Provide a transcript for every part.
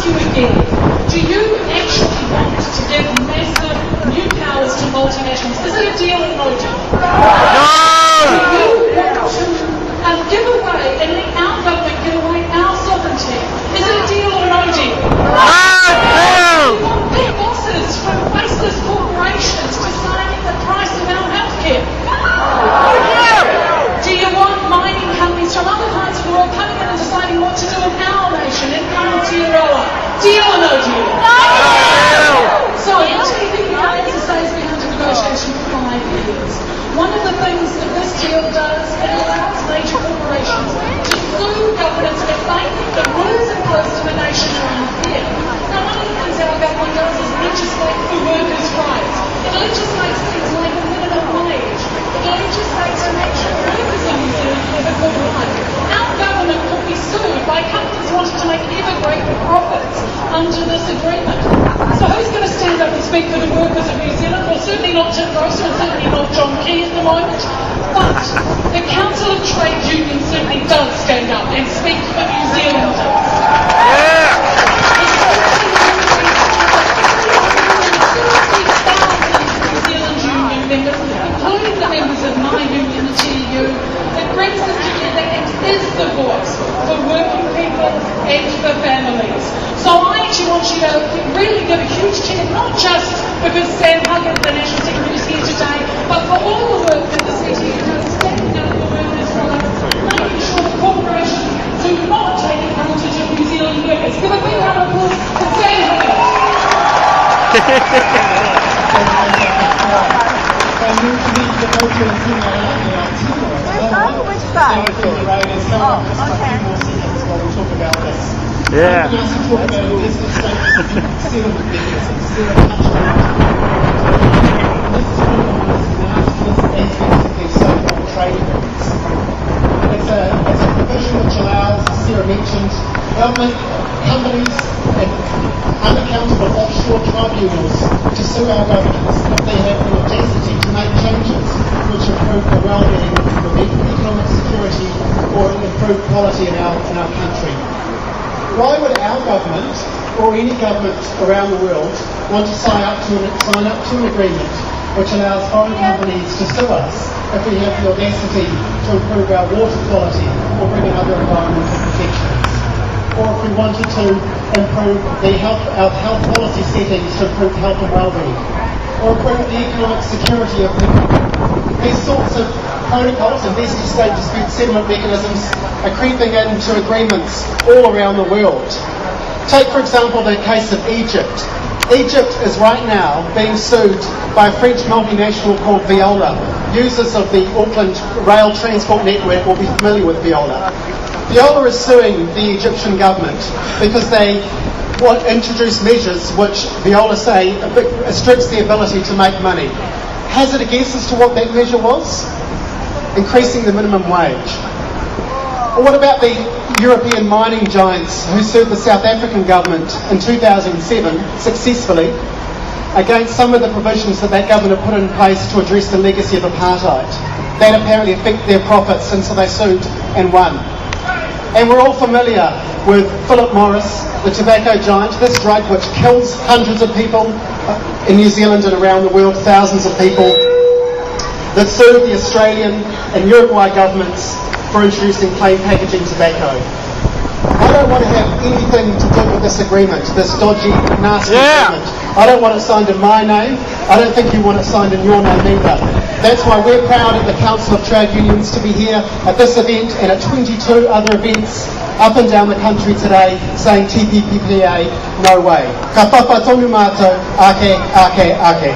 ask you again, do you actually want to give massive new powers to multinationals? Is it a deal or no deal? No! Do you want to give away and let our government give away our sovereignty? Is it a deal or no deal? No! You want big bosses from faceless corporations deciding the price of our healthcare? Do you want mining companies from other parts of the world coming in and deciding what to do in our nation, in Aotearoa? Deal or no deal? No! So TPPA, as I say, has been under negotiation for 5 years. One of the things that this deal does, it allows major corporations to sue governments if they think the rules imposed in the nation are unfair. Now, one of the things our government does is legislate for workers' rights. It legislates things like a minimum wage. It legislates to make sure workers in New Zealand have a good life. Our government could be sued by companies wanting to make ever greater profits under this agreement. So who's going to stand up and speak for the workers of New Zealand? Well, certainly not Tim Grocer and certainly not John Key at the moment. But the Council of Trade Unions certainly does stand up and speak for New Zealanders. Yeah! New Zealand union members, including the members of my union, the TU, that brings us together and is the voice for working people and for families. So I actually want you to really give a huge cheer, not just because Sam Huggett, the National Secretary, is here today, but for all the work that the CTU does, standing up for workers' rights, making sure that corporations do not take advantage of New Zealand workers. Give a big round of applause to Sam Huggett. Which side? Yeah. It's a provision which allows, as Sarah mentioned, government, companies and unaccountable offshore tribunals to sue our governments if they have the audacity to make changes which improve the well-being of economic security or improve quality in our country. Why would our government or any government around the world want to sign up to an agreement which allows foreign companies to sue us if we have the audacity to improve our water quality or bring in other environmental protections? Or if we wanted to improve our health policy settings to improve health and well-being, or improve the economic security of people. These sorts of protocols, investor-state dispute settlement mechanisms, are creeping into agreements all around the world. Take, for example, the case of Egypt. Egypt is right now being sued by a French multinational called Veolia. Users of the Auckland rail transport network will be familiar with Veolia. Veolia is suing the Egyptian government because they introduce measures which Veolia say restricts the ability to make money. Hazard a guess as to what that measure was? Increasing the minimum wage. Or what about the European mining giants who sued the South African government in 2007 successfully against some of the provisions that government had put in place to address the legacy of apartheid? That apparently affected their profits, and so they sued and won. And we're all familiar with Philip Morris, the tobacco giant, this drug which kills hundreds of people in New Zealand and around the world, thousands of people, that sued the Australian and Uruguay governments for introducing plain packaging tobacco. I don't want to have anything to do with this agreement, this dodgy, nasty agreement. I don't want it signed in my name. I don't think you want it signed in your name either. That's why we're proud at the Council of Trade Unions to be here at this event and at 22 other events up and down the country today saying TPPPA, no way. Ka papa tonu mātou, ake, ake, ake.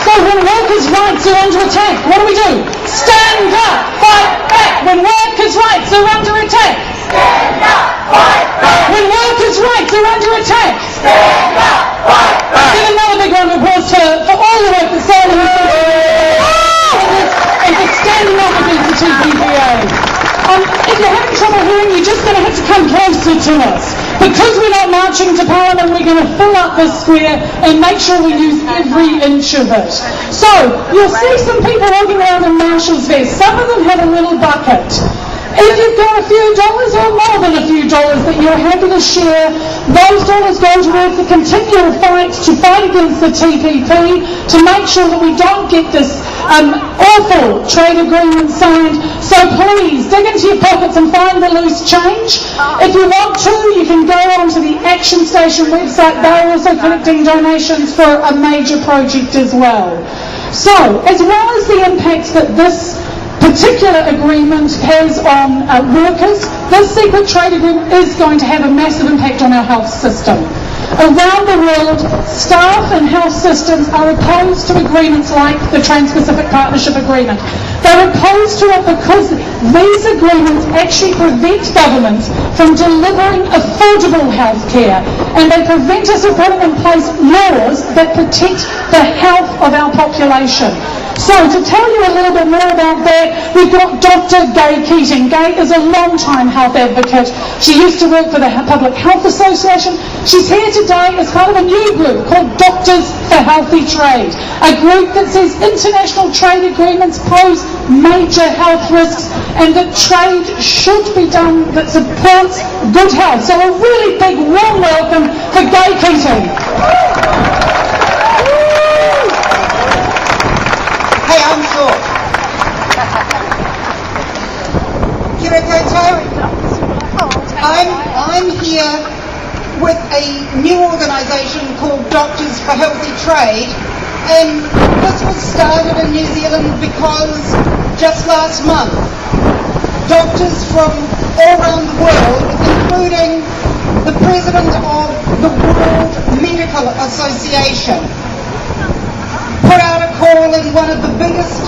So when workers' rights are under attack, what do? Stand up, fight back. When workers' rights are under attack, stand up, fight back. When workers' rights are under attack, stand up, fight back. Give another big round of applause for all the work that's done and for standing up against the TPPA. If you're having trouble hearing, you're just going to have to come closer to us. Because we're not marching to Parliament, we're going to fill up this square and make sure we use every inch of it. So, you'll see some people walking around in Marshall's vest. Some of them have a little bucket. If you've got a few dollars or more than a few dollars that you're happy to share, those dollars go towards the continual fight to fight against the TPP, to make sure that we don't get this awful trade agreement signed. So please, dig into your pockets and find the loose change. If you want to, you can go onto the Action Station website. They're also collecting donations for a major project as well. So, as well as the impact that this particular agreement has on workers, this secret trade agreement is going to have a massive impact on our health system. Around the world, staff and health systems are opposed to agreements like the Trans-Pacific Partnership Agreement. They're opposed to it because these agreements actually prevent governments from delivering affordable health care, and they prevent us from putting in place laws that protect the health of our population. So, to tell you a little bit more about that, we've got Dr. Gay Keating. Gay is a long-time health advocate. She used to work for the Public Health Association. She's here today as part of a new group called Doctors for Healthy Trade, a group that says international trade agreements pose major health risks and that trade should be done that supports good health. So a really big warm welcome for Gay Keating. Hey, I'm short. Kia koutou. I'm here with a new organisation called Doctors for Healthy Trade, and this was started in New Zealand because just last month, doctors from all around the world, including the President of the World Medical Association, put out a call in one of the biggest,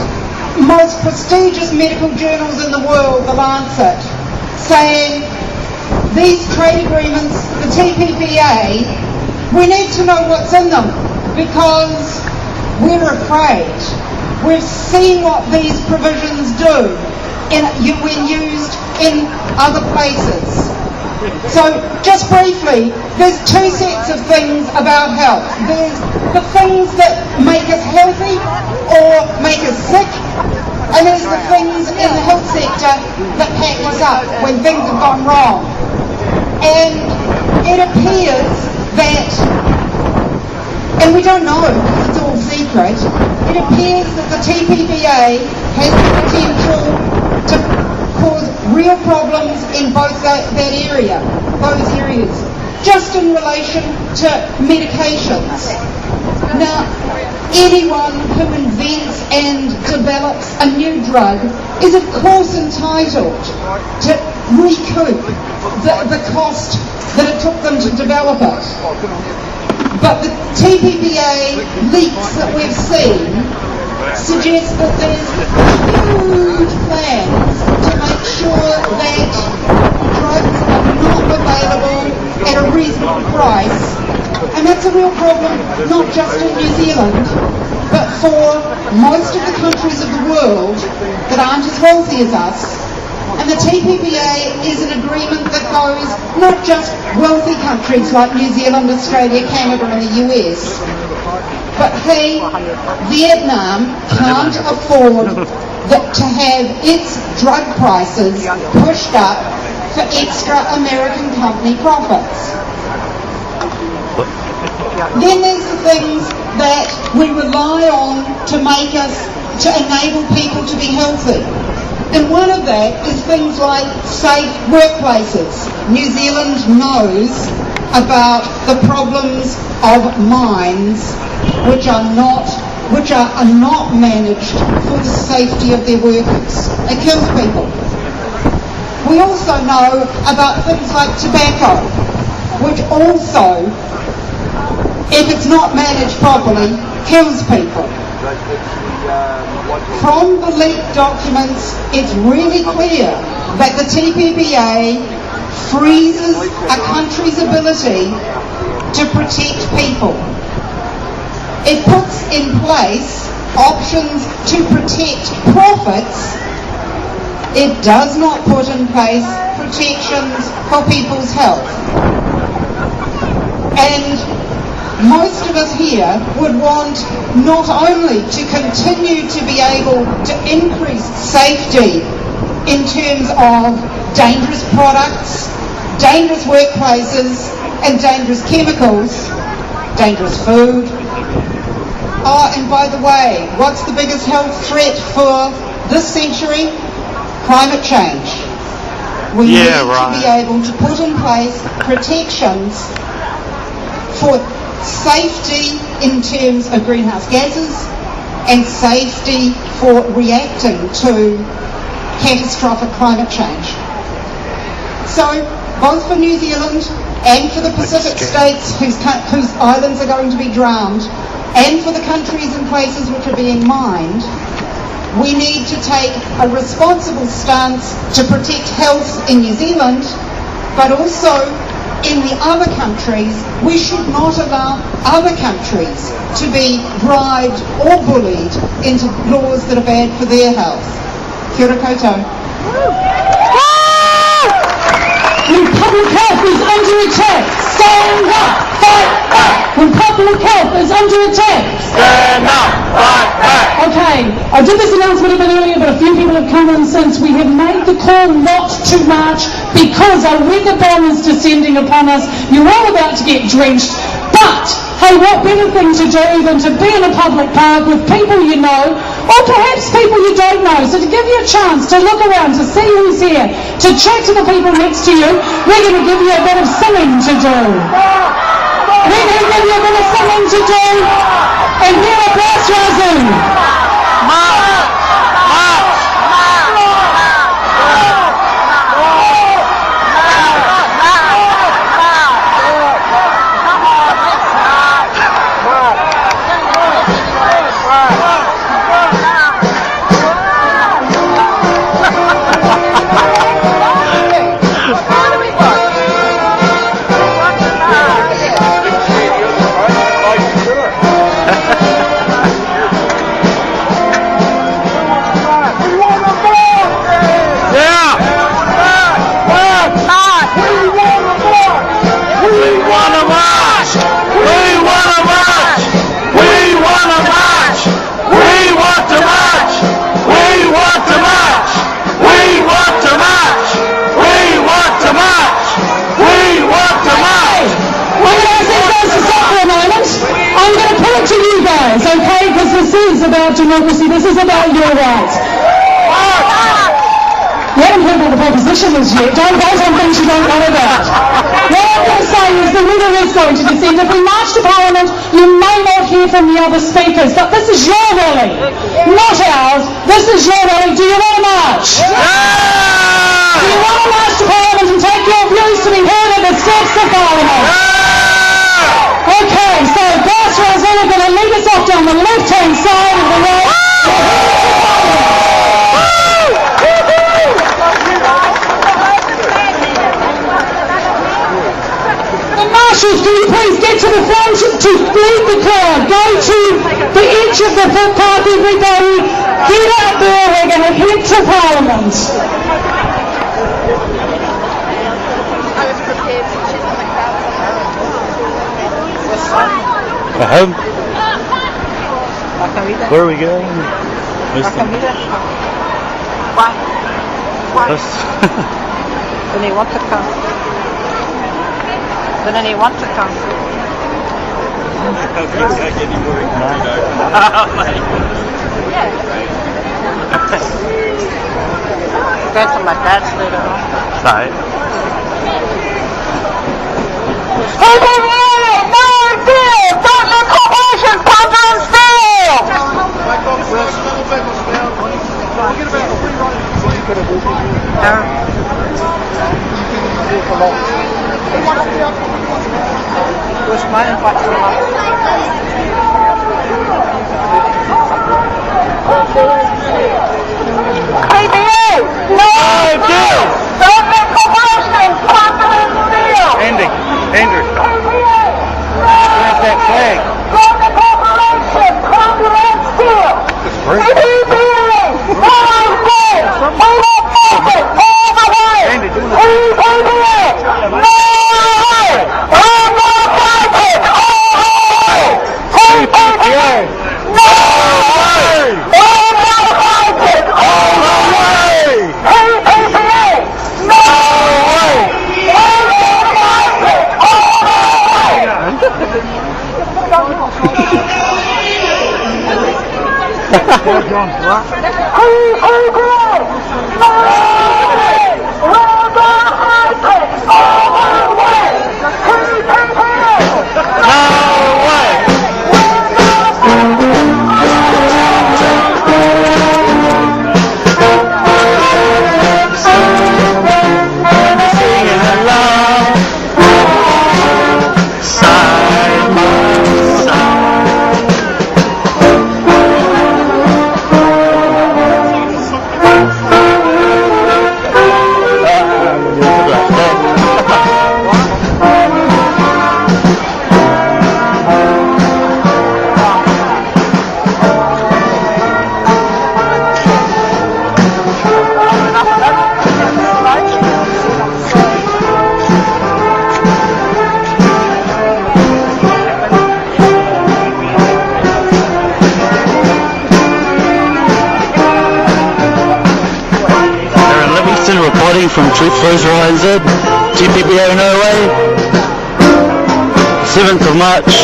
most prestigious medical journals in the world, The Lancet, saying these trade agreements, the TPPA, we need to know what's in them because we're afraid. We've seen what these provisions do when used in other places. So, just briefly, there's two sets of things about health. There's the things that make us healthy or make us sick, and there's the things in the health sector that pack us up when things have gone wrong. And it appears that, and we don't know because it's all secret, it appears that the TPPA has the potential to cause real problems in both those areas, just in relation to medications. Now, anyone who invents and develops a new drug is of course entitled to recoup the cost that it took them to develop it. But the TPPA leaks that we've seen suggest that there's huge plans to make sure that drugs are not available at a reasonable price, and that's a real problem not just in New Zealand but for most of the countries of the world that aren't as wealthy as us. And the TPPA is an agreement that goes not just wealthy countries like New Zealand, Australia, Canada and the US, but hey, Vietnam can't afford to have its drug prices pushed up for extra American company profits. Then there's the things that we rely on to enable people to be healthy. And one of that is things like safe workplaces. New Zealand knows about the problems of mines which are not managed for the safety of their workers. It kills people. We also know about things like tobacco, which also, if it's not managed properly, kills people. From the leaked documents, it's really clear that the TPPA freezes a country's ability to protect people. It puts in place options to protect profits. It does not put in place protections for people's health. most of us here would want not only to continue to be able to increase safety in terms of dangerous products, dangerous workplaces, and dangerous chemicals, dangerous food. Oh, and by the way, what's the biggest health threat for this century? Climate change. We need to be able to put in place protections for safety in terms of greenhouse gases and safety for reacting to catastrophic climate change. So, both for New Zealand and for the Pacific states whose islands are going to be drowned, and for the countries and places which are being mined, we need to take a responsible stance to protect health in New Zealand, but also in the other countries. We should not allow other countries to be bribed or bullied into laws that are bad for their health. Kia ora koutou. When public health is under attack, stand up, fight back. When public health is under attack, Stand up, fight back. Okay, I did this announcement a bit earlier, but a few people have come in since. We have made the call not to march because a weather bomb is descending upon us. You're all about to get drenched. But, hey, what better thing to do than to be in a public park with people you know, or perhaps people you don't know. So to give you a chance to look around, to see who's here, to chat to the people next to you, we're going to give you a bit of singing to do. We're going to give you a bit of singing to do, and here are Brass Razoo. About democracy, this is about your rights. You haven't heard what the proposition is yet. Don't vote on things you don't know about. What I'm going to say is the weather is going to descend. If we march to Parliament, you may not hear from the other speakers, but this is your rally, not ours. This is your rally. Do you want to march? Do you want to march to Parliament and take your views to be heard at the steps of Parliament? Okay, so Brass Razoo are going to lead us off down the left-hand side of the road. The marshals, can you please get to the front to lead the crowd? Go to the edge of the footpath, everybody. Get out there, we're going to head to Parliament. Home. Where are we going? Why? This. Then he want to come. Then he want to come. That's what my dad's later on. Right. Don't let corporations plunder and steal! Where's my invite to TPPA! No! Don't let corporations plunder and steal! Andy, Andrew. Where's that flag? Don't let corporations plunder and steal! TPPA! All day! We will fight it all the way! TPPA! No way! We will fight it all the way! Reporting from Truth Flows Ryan TPPA Norway, 7th of March,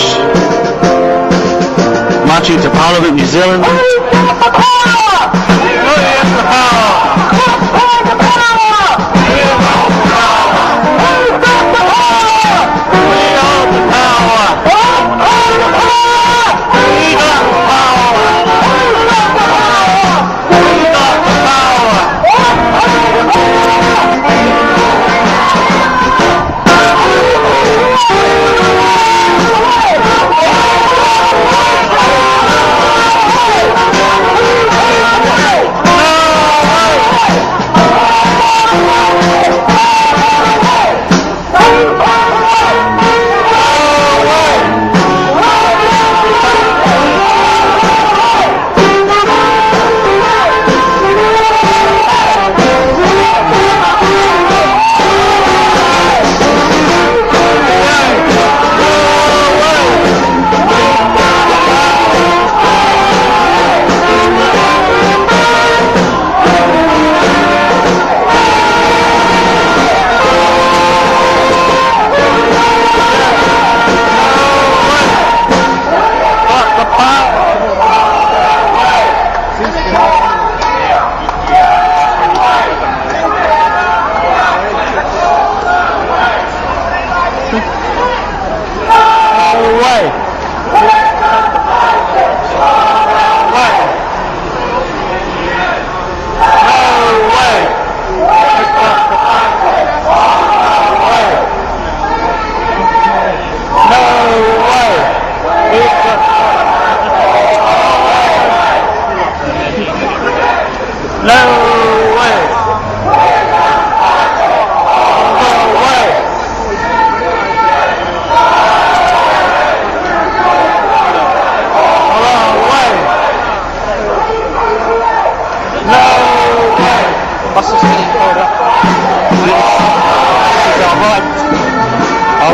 marching to Parliament, New Zealand.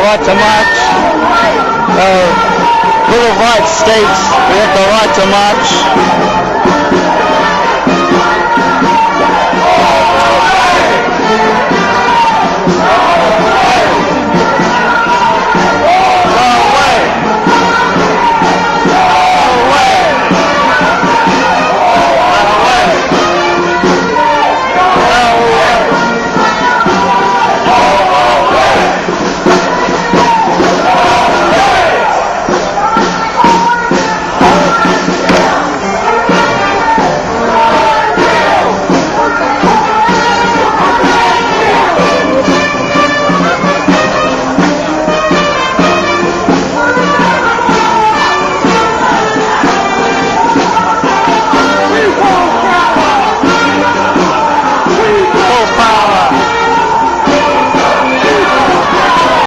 Right to march. Bill of Rights states we have the right to march.